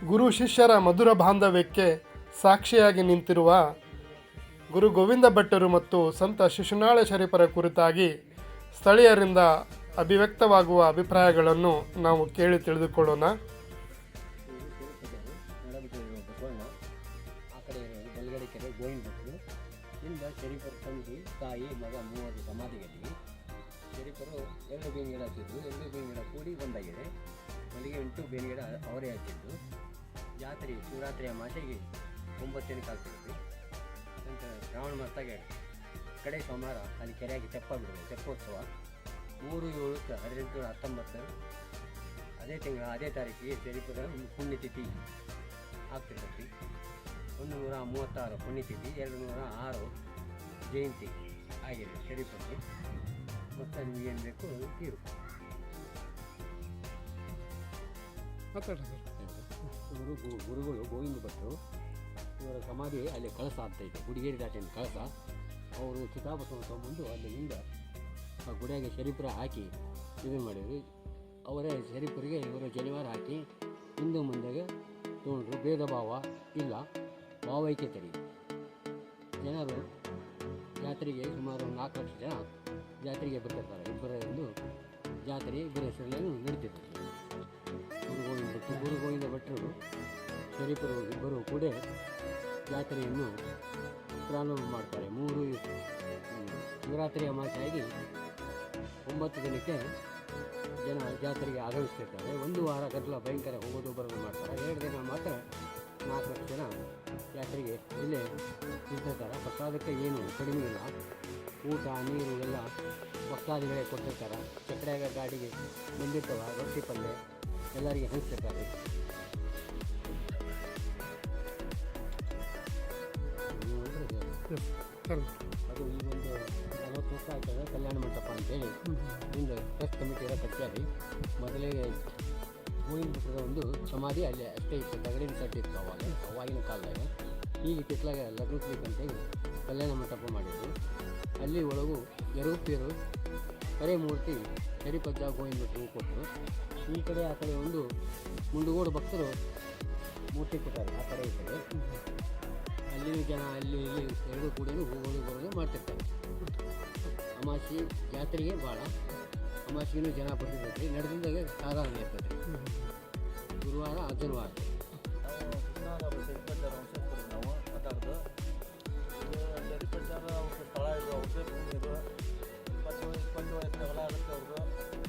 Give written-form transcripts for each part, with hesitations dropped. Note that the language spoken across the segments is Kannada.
ಗುರು ಶಿಷ್ಯರ ಮಧುರ ಬಾಂಧವ್ಯಕ್ಕೆ ಸಾಕ್ಷಿಯಾಗಿ ನಿಂತಿರುವ ಗುರು ಗೋವಿಂದ ಭಟ್ಟರು ಮತ್ತು ಸಂತ ಶಿಶುನಾಳ ಶರೀಫರ ಕುರಿತಾಗಿ ಸ್ಥಳೀಯರಿಂದ ಅಭಿವ್ಯಕ್ತವಾಗುವ ಅಭಿಪ್ರಾಯಗಳನ್ನು ನಾವು ಕೇಳಿ ತಿಳಿದುಕೊಳ್ಳೋಣ. ಶರೀಫರು ತಂದು ತಾಯಿ ಮಗ ಮೂವರು ಸಮಾಧಿಗಳಿಗೆ ಶರೀಫರು 2 ಬೇವಿನ ಗಿಡ ಹಚ್ಚಿದ್ರು. 2 ಬೇವಿನ ಗಿಡ ಕೂಡಿ ಒಂದಾಗಿದೆ. ಮಲ್ಲಿಗೆ 8 ಬೇವಿನ ಗಿಡ ಅವರೇ ಹಚ್ಚಿದ್ದು. ಜಾತ್ರೆ ಶಿವರಾತ್ರಿಯ ಮಾತೆಗೆ 9 ದಿನಕ್ಕೆ ಆಗ್ತಿದ್ವಿ. ನಂತರ ಶ್ರಾವಣ ಮಾಸದಾಗೆ ಕಡೆ ಸೋಮವಾರ ಅಲ್ಲಿ ಕೆರೆಯಾಗಿ ತೆಪ್ಪ ಬಿಡೋದು, ತೆಪ್ಪೋತ್ಸವ 3/7/1819 ಅದೇ ತಿಂಗಳ ಅದೇ ತಾರೀಕಿಗೆ ಶರೀಫರ ಪುಣ್ಯತಿಥಿ ಆಗ್ತಿರ್ತೈತಿ. 136 ಪುಣ್ಯತಿಥಿ, 206 ಜಯಂತಿ ಆಗಿದೆ ಶರೀಫರಿಗೆ. ಮತ್ತು ನಿಮಗೇನು ಬೇಕು ತೀರು ಗುರುಗಳು ಗೋವಿಂದ ಭಟ್ರು ಇವರ ಸಮಾಧಿ ಅಲ್ಲಿ ಕಳಸ ಆಗ್ತಾಯಿತ್ತು. ಗುಡಿಗೇರಿ ದಾಟಿನ ಕಳಸ. ಅವರು ಚಿತಾಭಸ್ಮ ತೊಗೊಂಬಂದು ಅಲ್ಲಿಂದ ಆ ಗುಡಿಯಾಗೆ ಶರೀಫರ ಹಾಕಿ ಇದನ್ನು ಮಾಡಿದ್ರು. ಅವರೇ ಶರೀಫರಿಗೆ ಇವರು ಜನಿವಾರ ಹಾಕಿ ಹಿಂದೂ ಮುಂದೆಗೆ ತೊಗೊಂಡ್ರು. ಭೇದ ಭಾವ ಇಲ್ಲ, ಭಾವೈಕ್ಯತೆ. ಜನರು ಜಾತ್ರೆಗೆ ಸುಮಾರು 4 ಲಕ್ಷ ಜನ ಜಾತ್ರೆಗೆ ಬರ್ತಿರ್ತಾರೆ. ಇಬ್ಬರೊಂದು ಜಾತ್ರೆ ಇಬ್ಬರ ಹೆಸರಲ್ಲೂ ನಡೀತಿರ್ತದೆ. ಗುರು ಗೋವಿಂದ ಭಟ್ಟರು ಶರೀಫರು ಇಬ್ಬರು ಕೂಡ ಜಾತ್ರೆಯನ್ನು ಪ್ರಾರಂಭ ಮಾಡ್ತಾರೆ. ಶಿವರಾತ್ರಿಯ ಮಾಸಾಗಿ 9 ದಿನಕ್ಕೆ ಜನ ಜಾತ್ರೆಗೆ ಆಗಮಿಸ್ತಿರ್ತಾರೆ. 1 ವಾರ ಗದ್ದಲ ಭಯಂಕರ ಹೋಗೋದು ಬರೋದು ಮಾಡ್ತಾರೆ. 2 ದಿನ ಮಾತ್ರ 4 ಲಕ್ಷ ಜನ ಜಾತ್ರೆಗೆ ಇಲ್ಲೇ ಇರ್ತಿರ್ತಾರೆ. ಪ್ರಸಾದಕ್ಕೆ ಏನು ಕಡಿಮೆ ಇಲ್ಲ. ಊಟ ನೀರು ಎಲ್ಲ ಭಕ್ತಾದಿಗಳೇ ಕೊಟ್ಟಿರ್ತಾರೆ. ಚಕ್ರಾಗ ಗಾಡಿಗೆ ಬಂದಿರ್ತವೆ, ರೊಟ್ಟಿ ಪಲ್ಯ ಎಲ್ಲರಿಗೆ ಹಂಚ್ತಿರ್ತಾರೆ. ಅದು ಈ ಒಂದು 40 ವರ್ಷ ಆಗ್ತದೆ ಕಲ್ಯಾಣ ಮಂಟಪ ಅಂತೇಳಿ ಇಂದು ಟ್ರಸ್ಟ್ ಕಮಿಟಿಯರ ಕಟ್ಟಾರಿ. ಮೊದಲಿಗೆ ಗೋವಿಂದ ಭಟ್ಟರ ಒಂದು ಸಮಾಧಿ ಅಲ್ಲಿ ಅಷ್ಟೇ ಇತ್ತು. ತಗಡಿನ ಸಡ್ಡಿ ಇತ್ತು ಅವಾಗಿನ ಕಾಲದಾಗ. ಈಗ ಕಿತ್ಲಾಗ ಲಗ್ನಕ್ಕಂತೇಳಿ ಕಲ್ಯಾಣ ಮಂಟಪ ಮಾಡಿದ್ರು. ಅಲ್ಲಿ ಒಳಗೂ ಎರೂಪೇರು ಕರೆ ಮೂರ್ತಿ ಶರೀಫಜ್ಜ ಗೋವಿಂದ ಭಟ್ರು ಕೊಟ್ಟರು. ಈ ಕಡೆ ಆ ಕಡೆ ಒಂದು ಮುಂಡುಗೋಡು ಭಕ್ತರು ಮೂರ್ತಿ ಕೊಟ್ಟಾರೆ. ಆ ಕಡೆ ಈ ಕಡೆ ಅಲ್ಲಿನ ಜನ ಅಲ್ಲಿ ಇಲ್ಲಿ ಎರಡೂ ಕೂಡ ಹೋಗೋದು ಬರೋದು ಮಾಡ್ತಿರ್ತಾರೆ. ಅಮಾವಾಸ್ಯೆ ಜಾತ್ರೆಗೆ ಭಾಳ ಅಮಾವಾಸ್ಯೆಗೂ ಜನ ಬರ್ತಿರ್ತೈತಿ. ನಡೆದಿಂದಾಗ ಸಾಧಾರಣ ಇರ್ತೈತಿ. ಗುರುವಾರ ಅರ್ಜುನವಾರ ಸ್ಥಳ ಇದು ಅವ್ರದ್ದೇ ಭೂಮಿ ಇದು. 20 ಎಕರೆ ಹೊಲ ಆಗುತ್ತೆ ಅವ್ರದ್ದು.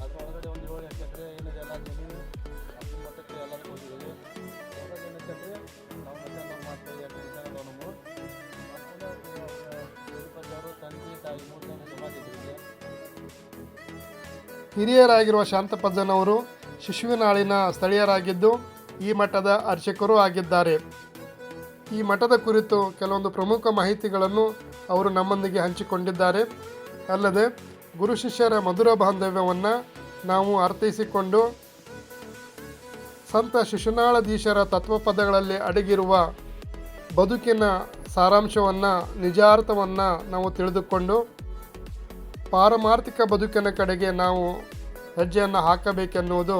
ಅದ್ರ ಒಳಗಡೆ ಒಂದು 7-8 ಎಕರೆ ಏನಿದೆ ಎಲ್ಲ ಜಮೀನು ಅದ್ರ ಮಟ್ಟಕ್ಕೆ ಎಲ್ಲರೂ ಕೊಟ್ಟಿದ್ದೀವಿ. ಹೊರಗಡೆ ಏನಕ್ಕೆ ಅಂದರೆ ನಾವು ಮತ್ತೆ ನಮ್ಮ ಮಾಡ್ತೀವಿ. 8 ಜನ ನಮ್ಮ ಅವರು ತಂದೆ ತಾಯಿ 3 ಜನ ಸಮಾಧಿ ಇದ್ರಿಗೆ. ಹಿರಿಯರಾಗಿರುವ ಶಾಂತಪ್ಪಜ್ಜನವರು ಶಿಶುವಿನಾಳಿನ ಸ್ಥಳೀಯರಾಗಿದ್ದು ಈ ಮಠದ ಅರ್ಚಕರೂ ಆಗಿದ್ದಾರೆ. ಈ ಮಠದ ಕುರಿತು ಕೆಲವೊಂದು ಪ್ರಮುಖ ಮಾಹಿತಿಗಳನ್ನು ಅವರು ನಮ್ಮೊಂದಿಗೆ ಹಂಚಿಕೊಂಡಿದ್ದಾರೆ. ಅಲ್ಲದೆ ಗುರು ಶಿಷ್ಯರ ಮಧುರ ಬಾಂಧವ್ಯವನ್ನು ನಾವು ಅರ್ಥೈಸಿಕೊಂಡು ಸಂತ ಶಿಶುನಾಳಧೀಶರ ತತ್ವಪದಗಳಲ್ಲಿ ಅಡಗಿರುವ ಬದುಕಿನ ಸಾರಾಂಶವನ್ನು, ನಿಜಾರ್ಥವನ್ನು ನಾವು ತಿಳಿದುಕೊಂಡು ಪಾರಮಾರ್ಥಿಕ ಬದುಕಿನ ಕಡೆಗೆ ನಾವು ಹೆಜ್ಜೆಯನ್ನು ಹಾಕಬೇಕೆನ್ನುವುದು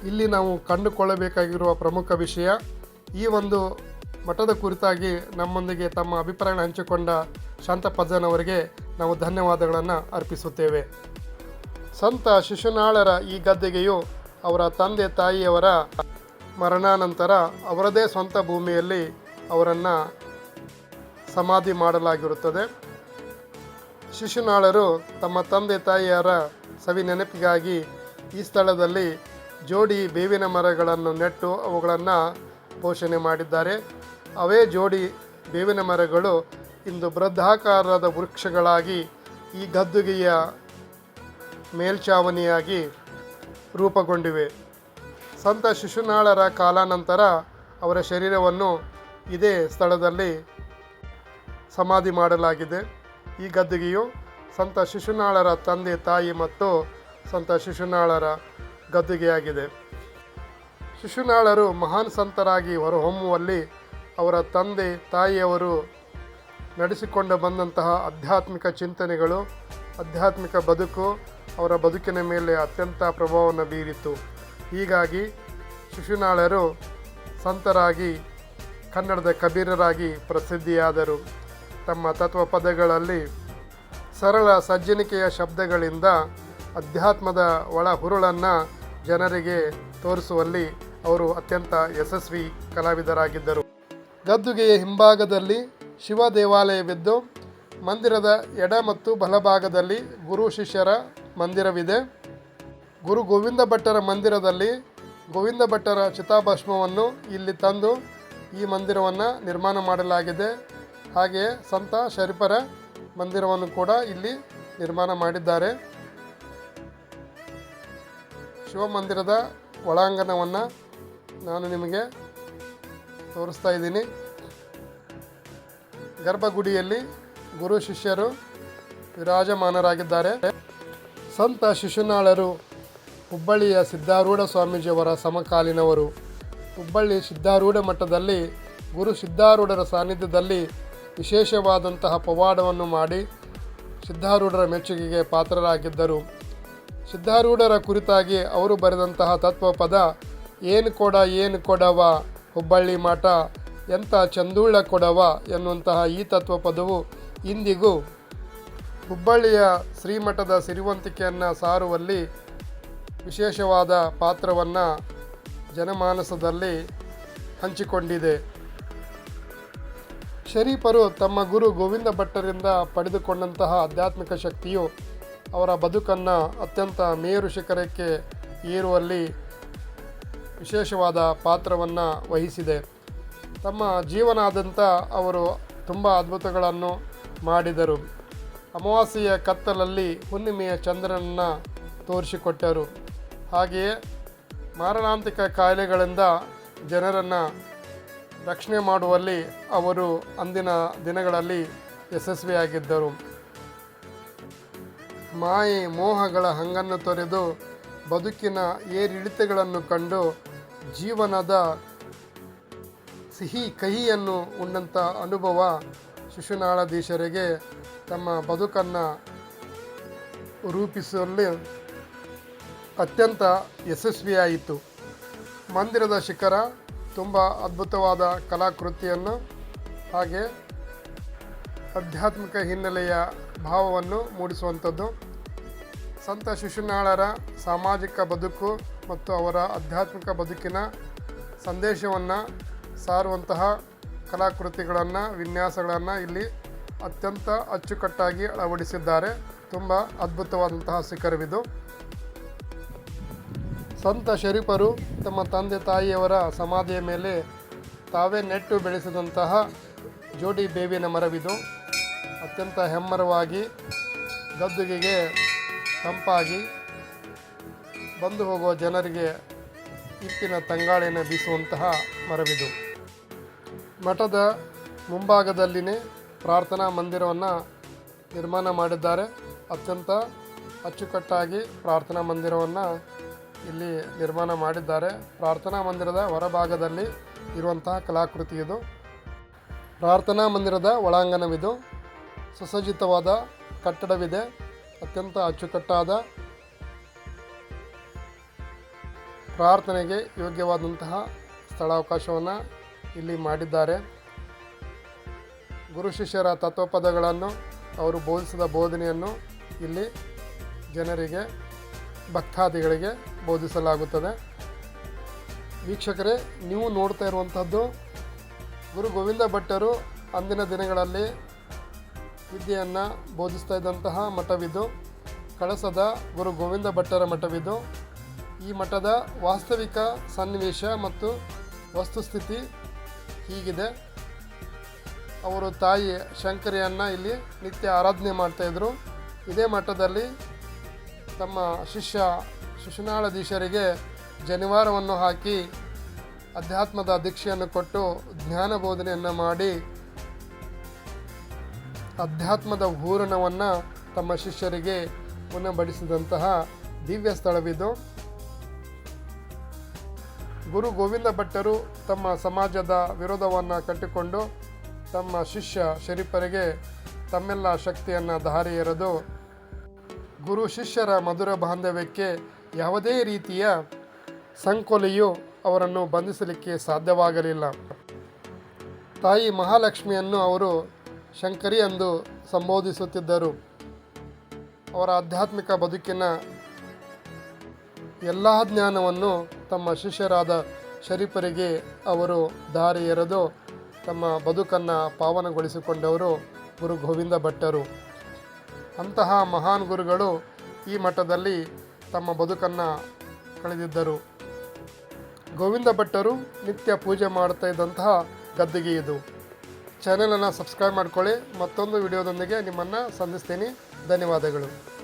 ಇಲ್ಲಿ ನಾವು ಕಂಡುಕೊಳ್ಳಬೇಕಾಗಿರುವ ಪ್ರಮುಖ ವಿಷಯ. ಈ ಒಂದು ಮಠದ ಕುರಿತಾಗಿ ನಮ್ಮೊಂದಿಗೆ ತಮ್ಮ ಅಭಿಪ್ರಾಯ ಹಂಚಿಕೊಂಡ ಶಾಂತಪ್ಪಜ್ಜನವರಿಗೆ ನಾವು ಧನ್ಯವಾದಗಳನ್ನು ಅರ್ಪಿಸುತ್ತೇವೆ. ಸಂತ ಶಿಶುನಾಳರ ಈ ಗದ್ದಿಗೆಯು ಅವರ ತಂದೆ ತಾಯಿಯವರ ಮರಣಾನಂತರ ಅವರದೇ ಸ್ವಂತ ಭೂಮಿಯಲ್ಲಿ ಅವರನ್ನು ಸಮಾಧಿ ಮಾಡಲಾಗಿರುತ್ತದೆ. ಶಿಶುನಾಳರು ತಮ್ಮ ತಂದೆ ತಾಯಿಯರ ಸವಿ ನೆನಪಿಗಾಗಿ ಈ ಸ್ಥಳದಲ್ಲಿ ಜೋಡಿ ಬೇವಿನ ಮರಗಳನ್ನು ನೆಟ್ಟು ಅವುಗಳನ್ನು ಪೋಷಣೆ ಮಾಡಿದ್ದಾರೆ. ಅವೇ ಜೋಡಿ ಬೇವಿನ ಮರಗಳು ಇಂದು ಬೃಹದಾಕಾರದ ವೃಕ್ಷಗಳಾಗಿ ಈ ಗದ್ದುಗೆಯ ಮೇಲ್ಛಾವಣಿಯಾಗಿ ರೂಪುಗೊಂಡಿವೆ. ಸಂತ ಶಿಶುನಾಳರ ಕಾಲಾನಂತರ ಅವರ ಶರೀರವನ್ನು ಇದೇ ಸ್ಥಳದಲ್ಲಿ ಸಮಾಧಿ ಮಾಡಲಾಗಿದೆ. ಈ ಗದ್ದುಗೆಯು ಸಂತ ಶಿಶುನಾಳರ ತಂದೆ ತಾಯಿ ಮತ್ತು ಸಂತ ಶಿಶುನಾಳರ ಗದ್ದುಗೆಯಾಗಿದೆ. ಶಿಶುನಾಳರು ಮಹಾನ್ ಸಂತರಾಗಿ ಹೊರಹೊಮ್ಮುವಲ್ಲಿ ಅವರ ತಂದೆ ತಾಯಿಯವರು ನಡೆಸಿಕೊಂಡು ಬಂದಂತಹ ಆಧ್ಯಾತ್ಮಿಕ ಚಿಂತನೆಗಳು, ಆಧ್ಯಾತ್ಮಿಕ ಬದುಕು ಅವರ ಬದುಕಿನ ಮೇಲೆ ಅತ್ಯಂತ ಪ್ರಭಾವವನ್ನು ಬೀರಿತು. ಹೀಗಾಗಿ ಶಿಶುನಾಳರು ಸಂತರಾಗಿ ಕನ್ನಡದ ಕಬೀರರಾಗಿ ಪ್ರಸಿದ್ಧಿಯಾದರು. ತಮ್ಮ ತತ್ವ ಪದಗಳಲ್ಲಿ ಸರಳ ಸಜ್ಜನಿಕೆಯ ಶಬ್ದಗಳಿಂದ ಅಧ್ಯಾತ್ಮದ ಒಳ ಹುರುಳನ್ನು ಜನರಿಗೆ ತೋರಿಸುವಲ್ಲಿ ಅವರು ಅತ್ಯಂತ ಯಶಸ್ವಿ ಕಲಾವಿದರಾಗಿದ್ದರು. ಗದ್ದುಗೆಯ ಹಿಂಭಾಗದಲ್ಲಿ ಶಿವ ದೇವಾಲಯವಿದ್ದು ಮಂದಿರದ ಎಡ ಮತ್ತು ಬಲಭಾಗದಲ್ಲಿ ಗುರು ಶಿಷ್ಯರ ಮಂದಿರವಿದೆ. ಗುರು ಗೋವಿಂದ ಭಟ್ಟರ ಮಂದಿರದಲ್ಲಿ ಗೋವಿಂದ ಭಟ್ಟರ ಚಿತಾಭಸ್ಮವನ್ನು ಇಲ್ಲಿ ತಂದು ಈ ಮಂದಿರವನ್ನು ನಿರ್ಮಾಣ ಮಾಡಲಾಗಿದೆ. ಹಾಗೆಯೇ ಸಂತ ಶರೀಫರ ಮಂದಿರವನ್ನು ಕೂಡ ಇಲ್ಲಿ ನಿರ್ಮಾಣ ಮಾಡಿದ್ದಾರೆ. ಶಿವಮಂದಿರದ ಒಳಾಂಗಣವನ್ನು ನಾನು ನಿಮಗೆ ತೋರಿಸ್ತಾ ಇದ್ದೀನಿ. ಗರ್ಭಗುಡಿಯಲ್ಲಿ ಗುರು ಶಿಷ್ಯರು ವಿರಾಜಮಾನರಾಗಿದ್ದಾರೆ. ಸಂತ ಶಿಶುನಾಳರು ಹುಬ್ಬಳ್ಳಿಯ ಸಿದ್ಧಾರೂಢ ಸ್ವಾಮೀಜಿಯವರ ಸಮಕಾಲೀನವರು. ಹುಬ್ಬಳ್ಳಿ ಸಿದ್ಧಾರೂಢ ಮಠದಲ್ಲಿ ಗುರು ಸಿದ್ಧಾರೂಢರ ಸಾನ್ನಿಧ್ಯದಲ್ಲಿ ವಿಶೇಷವಾದಂತಹ ಪವಾಡವನ್ನು ಮಾಡಿ ಸಿದ್ಧಾರೂಢರ ಮೆಚ್ಚುಗೆಗೆ ಪಾತ್ರರಾಗಿದ್ದರು. ಸಿದ್ಧಾರೂಢರ ಕುರಿತಾಗಿ ಅವರು ಬರೆದಂತಹ ತತ್ವಪದ ಏನು ಕೊಡವ ಹುಬ್ಬಳ್ಳಿ ಮಠ ಎಂಥ ಚಂದುಳ್ಳ ಕೊಡವ ಎನ್ನುವಂತಹ ಈ ತತ್ವಪದವು ಇಂದಿಗೂ ಹುಬ್ಬಳ್ಳಿಯ ಶ್ರೀಮಠದ ಸಿರಿವಂತಿಕೆಯನ್ನು ಸಾರುವಲ್ಲಿ ವಿಶೇಷವಾದ ಪಾತ್ರವನ್ನು ಜನಮಾನಸದಲ್ಲಿ ಹಂಚಿಕೊಂಡಿದೆ. ಶರೀಫರು ತಮ್ಮ ಗುರು ಗೋವಿಂದ ಭಟ್ಟರಿಂದ ಪಡೆದುಕೊಂಡಂತಹ ಆಧ್ಯಾತ್ಮಿಕ ಶಕ್ತಿಯು ಅವರ ಬದುಕನ್ನು ಅತ್ಯಂತ ಮೇರು ಶಿಖರಕ್ಕೆ ಏರುವಲ್ಲಿ ವಿಶೇಷವಾದ ಪಾತ್ರವನ್ನು ವಹಿಸಿದೆ. ತಮ್ಮ ಜೀವನಾದ್ಯಂತ ಅವರು ತುಂಬ ಅದ್ಭುತಗಳನ್ನು ಮಾಡಿದರು. ಅಮಾವಾಸ್ಯೆಯ ಕತ್ತಲಲ್ಲಿ ಹುಣ್ಣಿಮೆಯ ಚಂದ್ರನನ್ನು ತೋರಿಸಿಕೊಟ್ಟರು. ಹಾಗೆಯೇ ಮಾರಣಾಂತಿಕ ಕಾಯಿಲೆಗಳಿಂದ ಜನರನ್ನು ರಕ್ಷಣೆ ಮಾಡುವಲ್ಲಿ ಅವರು ಅಂದಿನ ದಿನಗಳಲ್ಲಿ ಯಶಸ್ವಿಯಾಗಿದ್ದರು. ಮಾಯೆ ಮೋಹಗಳ ಹಂಗನ್ನು ತೊರೆದು ಬದುಕಿನ ಏರಿಳಿತಗಳನ್ನು ಕಂಡು ಜೀವನದ ಸಿಹಿ ಕಹಿಯನ್ನು ಉಂಡಂಥ ಅನುಭವ ಶಿಶುನಾಳಧೀಶರಿಗೆ ತಮ್ಮ ಬದುಕನ್ನು ರೂಪಿಸುವಲ್ಲಿ ಅತ್ಯಂತ ಯಶಸ್ವಿಯಾಯಿತು. ಮಂದಿರದ ಶಿಖರ ತುಂಬ ಅದ್ಭುತವಾದ ಕಲಾಕೃತಿಯನ್ನು ಹಾಗೆ ಆಧ್ಯಾತ್ಮಿಕ ಹಿನ್ನೆಲೆಯ ಭಾವವನ್ನು ಮೂಡಿಸುವಂಥದ್ದು. ಸಂತ ಶಿಶುನಾಳರ ಸಾಮಾಜಿಕ ಬದುಕು ಮತ್ತು ಅವರ ಆಧ್ಯಾತ್ಮಿಕ ಬದುಕಿನ ಸಂದೇಶವನ್ನು ಸಾರುವಂತಹ ಕಲಾಕೃತಿಗಳನ್ನು ವಿನ್ಯಾಸಗಳನ್ನು ಇಲ್ಲಿ ಅತ್ಯಂತ ಅಚ್ಚುಕಟ್ಟಾಗಿ ಅಳವಡಿಸಿದ್ದಾರೆ. ತುಂಬ ಅದ್ಭುತವಾದಂತಹ ಶಿಖರವಿದು. ಸಂತ ಶರೀಫರು ತಮ್ಮ ತಂದೆ ತಾಯಿಯವರ ಸಮಾಧಿಯ ಮೇಲೆ ತಾವೇ ನೆಟ್ಟು ಬೆಳೆಸಿದಂತಹ ಜೋಡಿ ಬೇವಿನ ಮರವಿದು. ಅತ್ಯಂತ ಹೆಮ್ಮರವಾಗಿ ಗದ್ದುಗೆಗೆ ತಂಪಾಗಿ ಬಂದು ಹೋಗುವ ಜನರಿಗೆ ಹಿಪ್ಪಿನ ತಂಗಾಳಿಯನ್ನು ಬೀಸುವಂತಹ ಮರವಿದು. ಮಠದ ಮುಂಭಾಗದಲ್ಲಿನೇ ಪ್ರಾರ್ಥನಾ ಮಂದಿರವನ್ನು ನಿರ್ಮಾಣ ಮಾಡಿದ್ದಾರೆ. ಅತ್ಯಂತ ಅಚ್ಚುಕಟ್ಟಾಗಿ ಪ್ರಾರ್ಥನಾ ಮಂದಿರವನ್ನು ಇಲ್ಲಿ ನಿರ್ಮಾಣ ಮಾಡಿದ್ದಾರೆ. ಪ್ರಾರ್ಥನಾ ಮಂದಿರದ ಹೊರಭಾಗದಲ್ಲಿ ಇರುವಂತಹ ಕಲಾಕೃತಿ ಇದು. ಪ್ರಾರ್ಥನಾ ಮಂದಿರದ ಒಳಾಂಗಣವಿದು. ಸುಸಜ್ಜಿತವಾದ ಕಟ್ಟಡವಿದೆ. ಅತ್ಯಂತ ಅಚ್ಚುಕಟ್ಟಾದ ಪ್ರಾರ್ಥನೆಗೆ ಯೋಗ್ಯವಾದಂತಹ ಸ್ಥಳಾವಕಾಶವನ್ನು ಇಲ್ಲಿ ಮಾಡಿದ್ದಾರೆ. ಗುರು ಶಿಷ್ಯರ ತತ್ವಪದಗಳನ್ನು ಅವರು ಬೋಧಿಸಿದ ಬೋಧನೆಯನ್ನು ಇಲ್ಲಿ ಜನರಿಗೆ ಭಕ್ತಾದಿಗಳಿಗೆ ಬೋಧಿಸಲಾಗುತ್ತದೆ. ವೀಕ್ಷಕರೇ, ನೀವು ನೋಡ್ತಾ ಇರುವಂಥದ್ದು ಗುರು ಗೋವಿಂದ ಭಟ್ಟರು ಅಂದಿನ ದಿನಗಳಲ್ಲಿ ವಿದ್ಯೆಯನ್ನು ಬೋಧಿಸ್ತಾ ಇದ್ದಂತಹ ಮಠವಿದು. ಕಳಸದ ಗುರು ಗೋವಿಂದ ಭಟ್ಟರ ಮಠವಿದು. ಈ ಮಠದ ವಾಸ್ತವಿಕ ಸನ್ನಿವೇಶ ಮತ್ತು ವಸ್ತುಸ್ಥಿತಿ ಹೀಗಿದೆ. ಅವರು ತಾಯಿ ಶಂಕರಿಯನ್ನು ಇಲ್ಲಿ ನಿತ್ಯ ಆರಾಧನೆ ಮಾಡ್ತಾಯಿದ್ರು. ಇದೇ ಮಠದಲ್ಲಿ ತಮ್ಮ ಶಿಷ್ಯ ಶಿಶುನಾಳಧೀಶರಿಗೆ ಜನಿವಾರವನ್ನು ಹಾಕಿ ಅಧ್ಯಾತ್ಮದ ದೀಕ್ಷೆಯನ್ನು ಕೊಟ್ಟು ಜ್ಞಾನ ಬೋಧನೆಯನ್ನು ಮಾಡಿ ಅಧ್ಯಾತ್ಮದ ಹೂರಣವನ್ನು ತಮ್ಮ ಶಿಷ್ಯರಿಗೆ ಉಣಬಡಿಸಿದಂತಹ ದಿವ್ಯ ಸ್ಥಳವಿದು. ಗುರು ಗೋವಿಂದ ಭಟ್ಟರು ತಮ್ಮ ಸಮಾಜದ ವಿರೋಧವನ್ನು ಕಟ್ಟಿಕೊಂಡು ತಮ್ಮ ಶಿಷ್ಯ ಶರೀಫರಿಗೆ ತಮ್ಮೆಲ್ಲ ಶಕ್ತಿಯನ್ನು ಧಾರೆ ಎರೆದು ಗುರು ಶಿಷ್ಯರ ಮಧುರ ಬಾಂಧವ್ಯಕ್ಕೆ ಯಾವುದೇ ರೀತಿಯ ಸಂಕೊಲೆಯು ಅವರನ್ನು ಬಂಧಿಸಲಿಕ್ಕೆ ಸಾಧ್ಯವಾಗಲಿಲ್ಲ. ತಾಯಿ ಮಹಾಲಕ್ಷ್ಮಿಯನ್ನು ಅವರು ಶಂಕರಿ ಎಂದು ಸಂಬೋಧಿಸುತ್ತಿದ್ದರು. ಅವರ ಆಧ್ಯಾತ್ಮಿಕ ಬದುಕಿನ ಎಲ್ಲ ಜ್ಞಾನವನ್ನು ತಮ್ಮ ಶಿಷ್ಯರಾದ ಶರೀಫರಿಗೆ ಅವರು ದಾರಿ ಎರೆದು ತಮ್ಮ ಬದುಕನ್ನು ಪಾವನಗೊಳಿಸಿಕೊಂಡವರು ಗುರು ಗೋವಿಂದ ಭಟ್ಟರು. ಅಂತಹ ಮಹಾನ್ ಗುರುಗಳು ಈ ಮಠದಲ್ಲಿ ತಮ್ಮ ಬದುಕನ್ನು ಕಳೆದಿದ್ದರು. ಗೋವಿಂದ ಭಟ್ಟರು ನಿತ್ಯ ಪೂಜೆ ಮಾಡ್ತಾ ಇದ್ದಂತಹ ಗದ್ದಿಗೆ ಇದು. ಚಾನೆಲನ್ನು ಸಬ್ಸ್ಕ್ರೈಬ್ ಮಾಡ್ಕೊಳ್ಳಿ. ಮತ್ತೊಂದು ವಿಡಿಯೋದೊಂದಿಗೆ ನಿಮ್ಮನ್ನು ಸಂಧಿಸ್ತೀನಿ. ಧನ್ಯವಾದಗಳು.